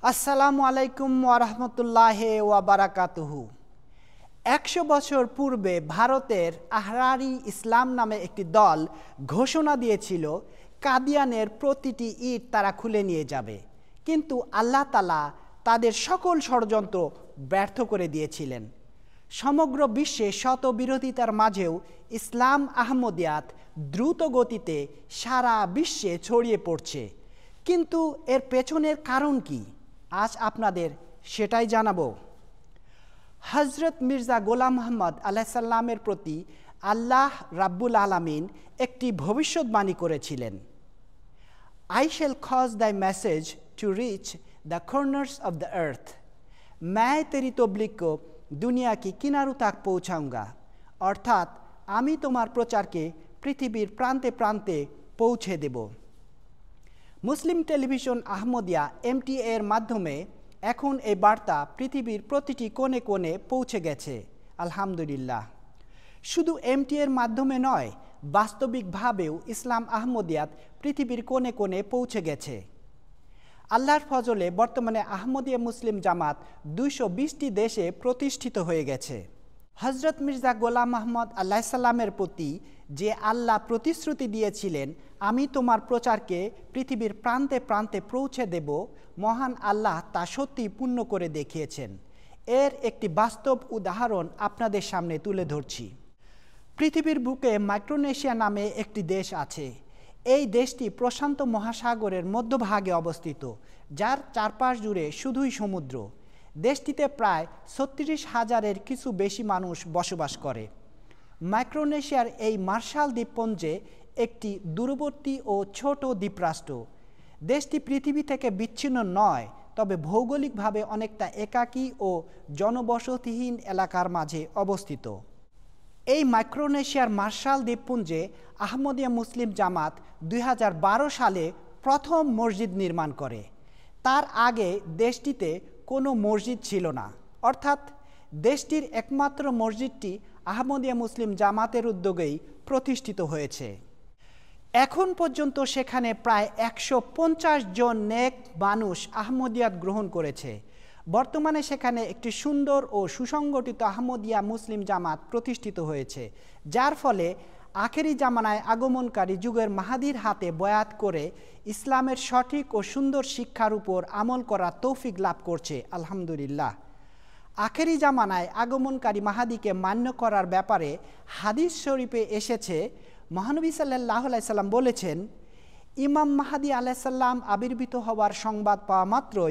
আসসালামু আলাইকুম ওয়া রাহমাতুল্লাহি ওয়া বারাকাতুহু। ১০০ বছর পূর্বে ভারতের আহরারি ইসলাম নামে একটি দল ঘোষণা দিয়েছিল কাদিয়ানের প্রতিটি ইট তারা খুলে নিয়ে যাবে, কিন্তু আল্লাহ তাআলা তাদের সকল ষড়যন্ত্র ব্যর্থ করে দিয়েছিলেন। সমগ্র বিশ্বে শত বিরোধিতার মাঝেও ইসলাম আহমদিয়াত দ্রুত গতিতে সারা বিশ্বে ছড়িয়ে পড়ছে, কিন্তু এর পেছনের কারণ কি আজ আপনাদের সেটাই জানাবো। হযরত মির্জা গোলাম মোহাম্মদ আলাইহিস সালামের প্রতি আল্লাহ রাব্বুল আলামিন একটি ভবিষ্যৎবাণী করেছিলেন। I shall cause thy message to reach the corners of the earth. मैं तेरी तबलीग को दुनिया की किनारों तक पहुंचाऊंगा। অর্থাৎ আমি তোমার প্রচারকে পৃথিবীর প্রান্তে প্রান্তে পৌঁছে দেব। মুসলিম টেলিভিশন আহমদিয়া MTA এর মাধ্যমে এখন এই বার্তা পৃথিবীর প্রতিটি কোণে কোণে পৌঁছে গেছে, আলহামদুলিল্লাহ। শুধু MTA এর মাধ্যমে নয়, বাস্তবিকভাবেও ইসলাম আহমদিয়াত পৃথিবীর কোণে কোণে পৌঁছে গেছে। আল্লাহর ফজলে বর্তমানে আহমদিয়া মুসলিম জামাত ২২০টি দেশে প্রতিষ্ঠিত হয়ে গেছে। হযরত মির্জা গোলাম মোহাম্মদ আলাইহিস সালামের প্রতি যে আল্লাহ প্রতিশ্রুতি দিয়েছিলেন, আমি তোমার প্রচারকে পৃথিবীর প্রান্তে প্রান্তে পৌঁছে দেব, মহান আল্লাহ তা সত্যি পূর্ণ করে দেখিয়েছেন। এর একটি বাস্তব উদাহরণ আপনাদের সামনে তুলে ধরছি। পৃথিবীর বুকে মাইক্রোনেশিয়া নামে একটি দেশ আছে। এই দেশটি প্রশান্ত মহাসাগরের মধ্যভাগে অবস্থিত, যার চারপাশ জুড়ে শুধুই সমুদ্র। দেশটিতে প্রায় ৩৬,০০০-এর কিছু বেশি মানুষ বসবাস করে। মাইক্রোনেশিয়ার এই মার্শাল দ্বীপপুঞ্জে একটি দূরবর্তী ও ছোট দ্বীপরাষ্ট্র। দেশটি পৃথিবী থেকে বিচ্ছিন্ন নয়, তবে ভৌগোলিকভাবে অনেকটা একাকী ও জনবসতিহীন এলাকার মাঝে অবস্থিত। এই মাইক্রোনেশিয়ার মার্শাল দ্বীপপুঞ্জে আহমদিয়া মুসলিম জামাত ২০১২ সালে প্রথম মসজিদ নির্মাণ করে। তার আগে দেশটিতে কোনো মসজিদ ছিল না, অর্থাৎ দেশটির একমাত্র মসজিদটি আহমদিয়া মুসলিম জামাতের উদ্যোগেই প্রতিষ্ঠিত হয়েছে। এখন পর্যন্ত সেখানে প্রায় ১৫০ জন নেক মানুষ আহমদিয়াত গ্রহণ করেছে। বর্তমানে সেখানে একটি সুন্দর ও সুসংগঠিত আহমদিয়া মুসলিম জামাত প্রতিষ্ঠিত হয়েছে, যার ফলে আখেরি জামানায় আগমনকারী যুগের মাহাদির হাতে বয়াত করে ইসলামের সঠিক ও সুন্দর শিক্ষার উপর আমল করার তৌফিক লাভ করছে, আলহামদুলিল্লাহ। আখেরি জামানায় আগমনকারী মাহাদিকে মান্য করার ব্যাপারে হাদিস শরীফে এসেছে, মহানবী সাল্লাল্লাহু আলাইহি সাল্লাম বলেছেন, ইমাম মাহাদি আলাইহিস সালাম আবির্ভূত হওয়ার সংবাদ পাওয়া মাত্রই